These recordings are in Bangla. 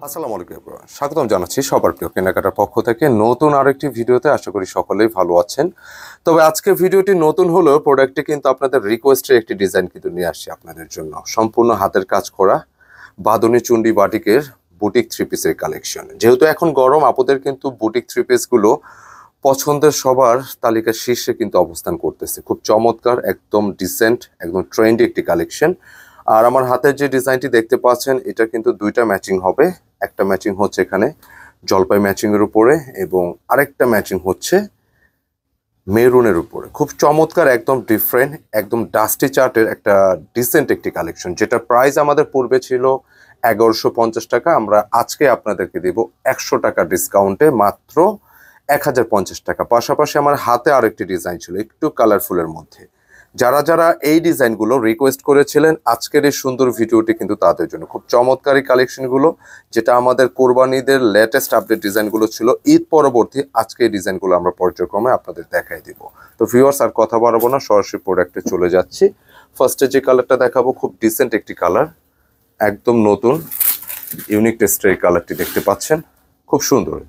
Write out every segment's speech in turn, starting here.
আসসালামু আলাইকুম এভরিওয়ান, স্বাগতম জানাচ্ছি সবার প্রিয় কেনাকাটার পক্ষ থেকে নতুন আরেকটি ভিডিওতে। আশা করি সকলেই ভালো আছেন। তবে আজকের ভিডিওটি নতুন হলেও প্রোডাক্টটি কিন্তু আপনাদের রিকোয়েস্টের একটি ডিজাইন কিন্তু নিয়ে আসছি আপনাদের জন্য। সম্পূর্ণ হাতের কাজ করা বাঁধনি চুন্ডি বাটিকের বুটিক থ্রি পিসের কালেকশন। যেহেতু এখন গরম, আপুদের কিন্তু বুটিক থ্রি পিসগুলো পছন্দের সবার তালিকার শীর্ষে কিন্তু অবস্থান করতেছে। খুব চমৎকার, একদম ডিসেন্ট, একদম ট্রেন্ডি একটি কালেকশন। আর আমার হাতের যে ডিজাইনটি দেখতে পাচ্ছেন, এটা কিন্তু দুইটা ম্যাচিং হবে। একটা ম্যাচিং হচ্ছে এখানে জলপাই ম্যাচিং এর উপরে, এবং আরেকটা ম্যাচিং হচ্ছে মেরুনের উপরে। খুব চমৎকার, একদম ডিফারেন্ট, একদম ডাস্টি চার্টের একটা ডিসেন্ট একটি কালেকশন, যেটা প্রাইস আমাদের পূর্বে ছিল 1150 টাকা। আমরা আজকে আপনাদেরকে দিব 100 টাকা ডিসকাউন্টে মাত্র 1050 টাকা। পাশাপাশি আমার হাতে আরেকটি ডিজাইন ছিল একটু কালারফুলের মধ্যে। যারা যারা এই ডিজাইনগুলো রিকোয়েস্ট করেছিলেন, আজকের এই সুন্দর ভিডিওটি কিন্তু তাদের জন্য। খুব চমৎকার এই কালেকশনগুলো, যেটা আমাদের কোরবানিদের লেটেস্ট আপডেট ডিজাইনগুলো ছিল। ঈদ পরবর্তী আজকে এই ডিজাইনগুলো আমরা পর্যায়ক্রমে আপনাদের দেখাই দিব। তো ভিউয়ার্স, আর কথা বাড়াবো না, সরাসরি প্রোডাক্টে চলে যাচ্ছি। ফার্স্টে যে কালারটা দেখাবো, খুব ডিসেন্ট একটি কালার, একদম নতুন ইউনিক টেস্টের এই কালারটি দেখতে পাচ্ছেন। খুব সুন্দর।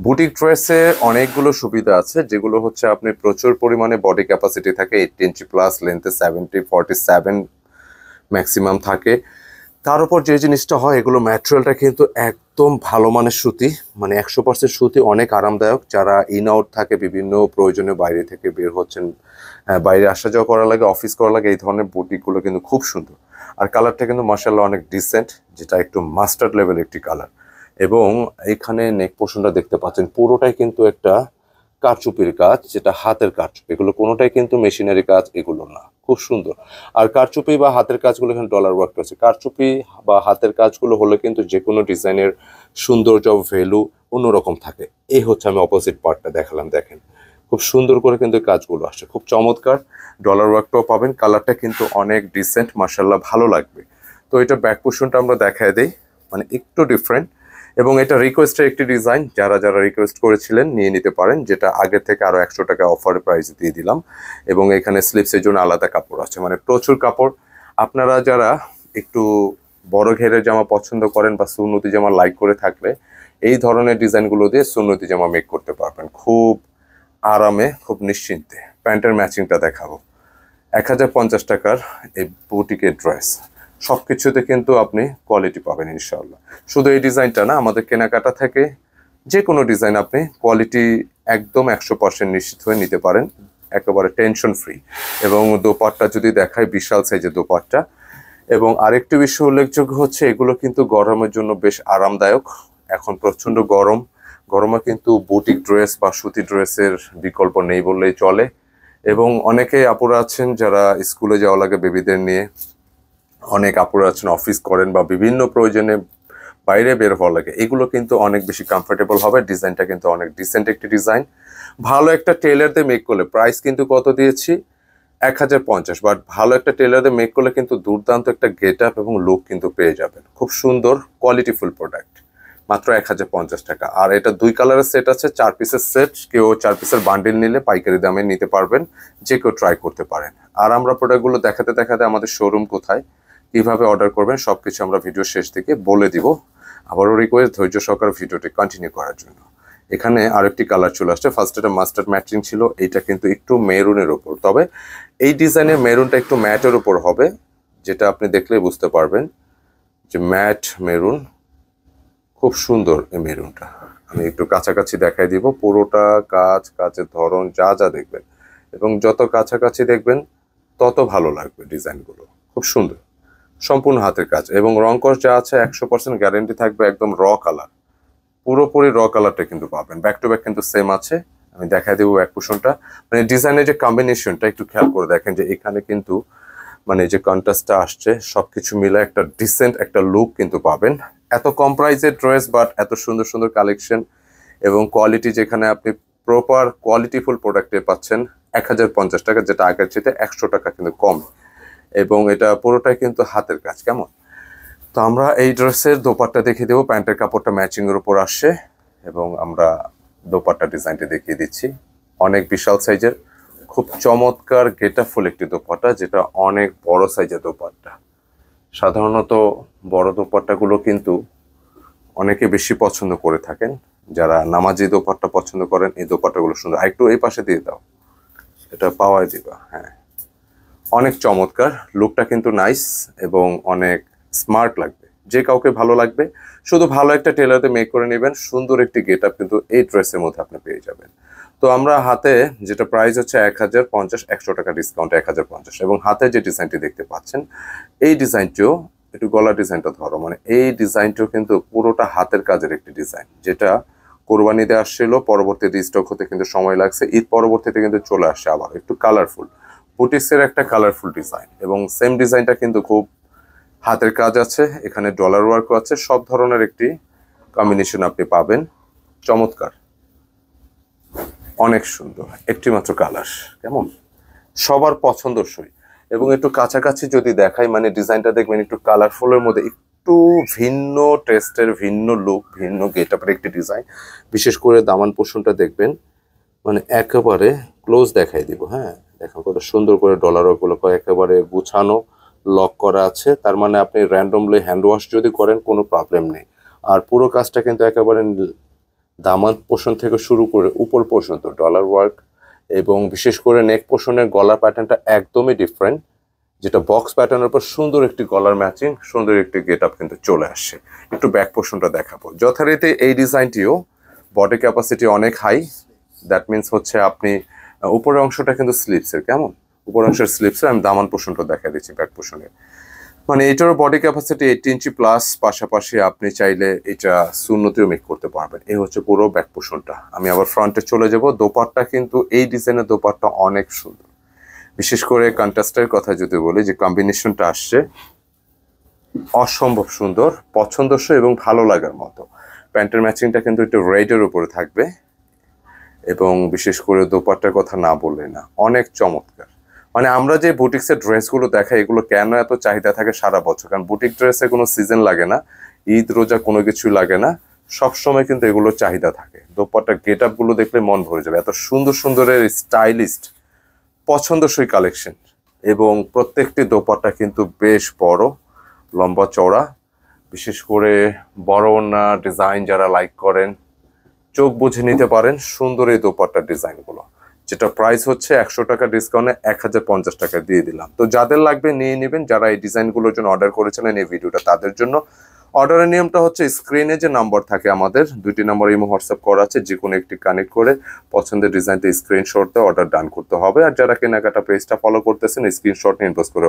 বুটিক ড্রেসে অনেকগুলো সুবিধা আছে, যেগুলো হচ্ছে আপনি প্রচুর পরিমাণে বডি ক্যাপাসিটি থাকে, 80 ইঞ্চি প্লাস, লেন্থে 70, 47 ম্যাক্সিমাম থাকে। তার উপর যে জিনিসটা হয়, এগুলো ম্যাটেরিয়ালটা কিন্তু একদম ভালো মানের সুতি, মানে 100% সুতি, অনেক আরামদায়ক। যারা ইন আউট থাকে, বিভিন্ন প্রয়োজনে বাইরে থেকে বের হচ্ছেন, বাইরে আসা যাওয়া করা লাগে, অফিস করা লাগে, এই ধরনের বুটিকগুলো কিন্তু খুব সুন্দর। আর কালারটা কিন্তু মাশাআল্লাহ অনেক ডিসেন্ট, যেটা একটু মাস্টার্ড লেভেল একটি কালার। এবং এখানে নেক পোর্শনটা দেখতে পাচ্ছেন, পুরোটাই কিন্তু একটা কারচুপির কাজ, যেটা হাতের কারচুপি। এগুলো কোনোটাই কিন্তু মেশিনারি কাজ, এগুলো না। খুব সুন্দর। আর কারচুপি বা হাতের কাজগুলো এখানে ডলার ওয়ার্ক আছে। কারচুপি বা হাতের কাজগুলো হলে কিন্তু যে কোনো ডিজাইনের সৌন্দর্য, ভ্যালু অন্যরকম থাকে। এই হচ্ছে, আমি অপোজিট পার্টটা দেখালাম, দেখেন খুব সুন্দর করে কিন্তু কাজগুলো আসছে, খুব চমৎকার। ডলার ওয়ার্কটাও পাবেন। কালারটা কিন্তু অনেক ডিসেন্ট, মাশাআল্লাহ ভালো লাগবে। তো এটা ব্যাক পোর্শনটা আমরা দেখায় দেই, মানে একটু ডিফারেন্ট। এবং এটা রিকোয়েস্টের একটি ডিজাইন, যারা যারা রিকোয়েস্ট করেছিলেন নিয়ে নিতে পারেন, যেটা আগের থেকে আরও 100 টাকা অফার প্রাইস দিয়ে দিলাম। এবং এখানে স্লিপসের জন্য আলাদা কাপড় আছে, মানে প্রচুর কাপড়। আপনারা যারা একটু বড় ঘেরের জামা পছন্দ করেন বা সুন্নতি জামা লাইক করে থাকলে, এই ধরনের ডিজাইনগুলো দিয়ে সুন্নতি জামা মেক করতে পারবেন খুব আরামে, খুব নিশ্চিন্তে। প্যান্টের ম্যাচিংটা দেখাবো। 1050 টাকার এই বুটিকের ড্রেস, সব কিছুতে কিন্তু আপনি কোয়ালিটি পাবেন ইনশাআল্লাহ। শুধু এই ডিজাইনটা না, আমাদের কেনাকাটা থেকে যে কোনো ডিজাইন আপনি কোয়ালিটি একদম 100% নিশ্চিত হয়ে নিতে পারেন, একেবারে টেনশন ফ্রি। এবং দোপাট্টা যদি দেখায়, বিশাল সাইজের দোপাট্টা। এবং আরেকটি বিষয় উল্লেখযোগ্য হচ্ছে, এগুলো কিন্তু গরমের জন্য বেশ আরামদায়ক। এখন প্রচণ্ড গরম, গরমে কিন্তু বুটিক ড্রেস বা সুতি ড্রেসের বিকল্প নেই বললেই চলে। এবং অনেকে আপুরা আছেন যারা স্কুলে যাওয়া লাগে বেবিদের নিয়ে, অনেক আপুরা আছেন অফিস করেন বা বিভিন্ন প্রয়োজনে বাইরে বের হওয়া লাগে, এগুলো কিন্তু অনেক বেশি কমফোর্টেবল হবে। ডিজাইনটা কিন্তু অনেক ডিসেন্ট একটি ডিজাইন। ভালো একটা টেলার দিয়ে মেক করলে, প্রাইস কিন্তু কত দিয়েছি 1050, বাট ভালো একটা টেলার দিয়ে মেক করলে কিন্তু দুর্দান্ত একটা গেট আপ এবং লুক কিন্তু পেয়ে যাবেন। খুব সুন্দর কোয়ালিটিফুল প্রোডাক্ট, মাত্র 1050 টাকা। আর এটা 2 কালারের সেট আছে, 4 পিসের সেট। কেউ 4 পিসের বান্ডিল নিলে পাইকারি দামে নিতে পারবেন, যে কেউ ট্রাই করতে পারেন। আর আমরা প্রোডাক্টগুলো দেখাতে দেখাতে আমাদের শোরুম কোথায়, কিভাবে অর্ডার করবেন, সবকিছু আমরা ভিডিও শেষ থেকে বলে দিব। আবারও রিকোয়েস্ট ধৈর্য সহকারে ভিডিওটি কন্টিনিউ করার জন্য। এখানে আরেকটি কালার চলে আসছে। ফার্স্ট এটা মাস্টার্ড ম্যাচিং ছিল, এইটা কিন্তু একটু মেরুনের উপর। তবে এই ডিজাইনের মেরুনটা একটু ম্যাটের উপর হবে, যেটা আপনি দেখলেই বুঝতে পারবেন যে ম্যাট মেরুন। খুব সুন্দর এই মেরুনটা, আমি একটু কাছাকাছি দেখাই দিব। পুরোটা কাজ, কাজের ধরন যা যা দেখবেন এবং যত কাছাকাছি দেখবেন তত ভালো লাগবে ডিজাইনগুলো। খুব সুন্দর, সম্পূর্ণ হাতের কাজ। এবং রং কস যা আছে 100% গ্যারেন্টি থাকবে, একদম র কালার, পুরোপুরি র কালারটা কিন্তু পাবেন। ব্যাক টু ব্যাক কিন্তু সেম আছে। আমি দেখাই দেবো ব্যাক পোর্শনটা। মানে ডিজাইনের যে কম্বিনেশনটা একটু খেয়াল করে দেখেন, যে এখানে কিন্তু মানে যে কন্ট্রাস্টটা আসছে, সবকিছু মিলে একটা ডিসেন্ট একটা লুক কিন্তু পাবেন। এত কম প্রাইসের ড্রেস, বাট এত সুন্দর সুন্দর কালেকশন এবং কোয়ালিটি, যেখানে আপনি প্রপার কোয়ালিটিফুল প্রোডাক্টে পাচ্ছেন 1050 টাকা, যেটা আগের চেয়ে 100 টাকা কিন্তু কম। এবং এটা পুরোটাই কিন্তু হাতের কাজ। কেমন? তো আমরা এই ড্রেসের দোপাট্টা দেখিয়ে দেবো। প্যান্টের কাপড়টা ম্যাচিং এর উপর আসছে, এবং আমরা দোপাট্টা ডিজাইনটা দেখিয়ে দিচ্ছি। অনেক বিশাল সাইজের, খুব চমৎকার গেটআপফুল একটি দোপাট্টা, যেটা অনেক বড় সাইজের দোপাট্টা। সাধারণত বড় দোপাট্টাগুলো কিন্তু অনেকে বেশি পছন্দ করে থাকেন। যারা নামাজি দোপাট্টা পছন্দ করেন এই দোপাট্টাগুলো সুন্দর। একটু এই পাশে দিয়ে দাও, এটা পাওয়াই দিবা। হ্যাঁ, অনেক চমৎকার, লুকটা কিন্তু নাইস এবং অনেক স্মার্ট লাগবে, যে কাউকে ভালো লাগবে। শুধু ভালো একটা টেলারতে মেক করে নেবেন, সুন্দর একটি গেট আপ কিন্তু এই ড্রেসের মধ্যে আপনি পেয়ে যাবেন। তো আমরা হাতে যেটা প্রাইস হচ্ছে 1050, 100 টাকা ডিসকাউন্ট 1050, এবং হাতে যে ডিজাইনটি দেখতে পাচ্ছেন এই ডিজাইনটিও একটু গলা ডিজাইনটা ধরো, মানে এই ডিজাইনটিও কিন্তু পুরোটা হাতের কাজের একটি ডিজাইন, যেটা কোরবানিতে আসছিল, পরবর্তী রিস্টক হতে কিন্তু সময় লাগছে, ঈদ পরবর্তীতে কিন্তু চলে আসছে আবার একটু কালারফুল বুটিক্সের একটা কালারফুল ডিজাইন। এবং সেম ডিজাইনটা কিন্তু খুব হাতের কাজ আছে, এখানে ডলার ওয়ার্কও আছে, সব ধরনের একটি কম্বিনেশন আপনি পাবেন। চমৎকার, অনেক সুন্দর, একটি মাত্র কালার, কেমন সবার পছন্দসই। এবং একটু কাছাকাছি যদি দেখাই, মানে ডিজাইনটা দেখবেন একটু কালারফুলের মধ্যে একটু ভিন্ন টেস্টের, ভিন্ন লুক, ভিন্ন গেট আপের একটি ডিজাইন। বিশেষ করে দামান পোর্শনটা দেখবেন, মানে একেবারে ক্লোজ দেখাই দিব। হ্যাঁ, দেখেন কত সুন্দর করে ডলার ওগুলো একেবারে গুছানো লক করা আছে, তার মানে আপনি র্যান্ডমলি হ্যান্ড ওয়াশ যদি করেন কোনো প্রবলেম নেই। আর পুরো কাজটা কিন্তু একেবারে দামান পোর্শন থেকে শুরু করে উপর পর্যন্ত ডলার ওয়ার্ক, এবং বিশেষ করে নেক পোর্শনের গলার প্যাটার্নটা একদমই ডিফারেন্ট, যেটা বক্স প্যাটার্নের উপর সুন্দর একটি গলার ম্যাচিং, সুন্দর একটি গেট আপ কিন্তু চলে আসে। একটু ব্যাক পোর্শনটা দেখাবো। যথারীতি এই ডিজাইনটিও বডি ক্যাপাসিটি অনেক হাই, দ্যাট মিনস হচ্ছে আপনি উপরের অংশটা কিন্তু স্লিপসের, কেমন উপর অংশের স্লিপসের, আমি দামান পোর্শনটা দেখা দিচ্ছি ব্যাক পোর্শনে। মানে এটারও বডি ক্যাপাসিটি 18 ইঞ্চি প্লাস, পাশাপাশি আপনি চাইলে এটা সুন্নতিও মেক করতে পারবেন। এই হচ্ছে পুরো ব্যাক পোর্শনটা। আমি আবার ফ্রন্টে চলে যাব। দোপাট্টা কিন্তু এই ডিজাইনের দোপাট্টা অনেক সুন্দর, বিশেষ করে কন্ট্রাস্টের কথা যদি বলি, যে কম্বিনেশনটা আসছে অসম্ভব সুন্দর, পছন্দসই এবং ভালো লাগার মতো। প্যান্টের ম্যাচিংটা কিন্তু একটু রেডের উপরে থাকবে, এবং বিশেষ করে দোপাট্টার কথা না বললে না, অনেক চমৎকার। মানে আমরা যে বুটিক্সের ড্রেসগুলো দেখাই এগুলো কেন এত চাহিদা থাকে সারা বছর, কারণ বুটিক ড্রেসে কোনো সিজন লাগে না, ঈদ রোজা কোনো কিছু লাগে না, সবসময় কিন্তু এগুলো চাহিদা থাকে। দোপাট্টার গেট আপগুলো দেখলে মন ভরে যাবে, এত সুন্দর সুন্দরের স্টাইলিস্ট পছন্দসই কালেকশন। এবং প্রত্যেকটি দোপাট্টা কিন্তু বেশ বড়, লম্বা চওড়া, বিশেষ করে বড় ওড়না ডিজাইন যারা লাইক করেন চোখ বুঝে নিতে পারেন সুন্দর এই দোপাট্টার ডিজাইনগুলো, যেটা প্রাইস হচ্ছে 100 টাকা ডিসকাউন্টে 1050 টাকা দিয়ে দিলাম। তো যাদের লাগবে নিয়ে নেবেন, যারা এই ডিজাইনগুলোর জন্য অর্ডার করেছিলেন এই ভিডিওটা তাদের জন্য। অর্ডারের নিয়মটা হচ্ছে স্ক্রিনে যে নাম্বার থাকে আমাদের 2টি নাম্বার ইমো হোয়াটসঅ্যাপ করা আছে, যে কোনো একটি কানেক্ট করে পছন্দের ডিজাইনটা স্ক্রিনশট দিয়ে অর্ডার ডান করতে হবে। আর যারা কেনাকাটা পেজটা ফলো করতেছেন স্ক্রিনশট নিয়ে ইনবক্স করে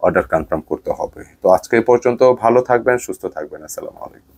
অর্ডার কনফার্ম করতে হবে। তো আজকে এই পর্যন্ত, ভালো থাকবেন, সুস্থ থাকবেন, আসসালামু আলাইকুম।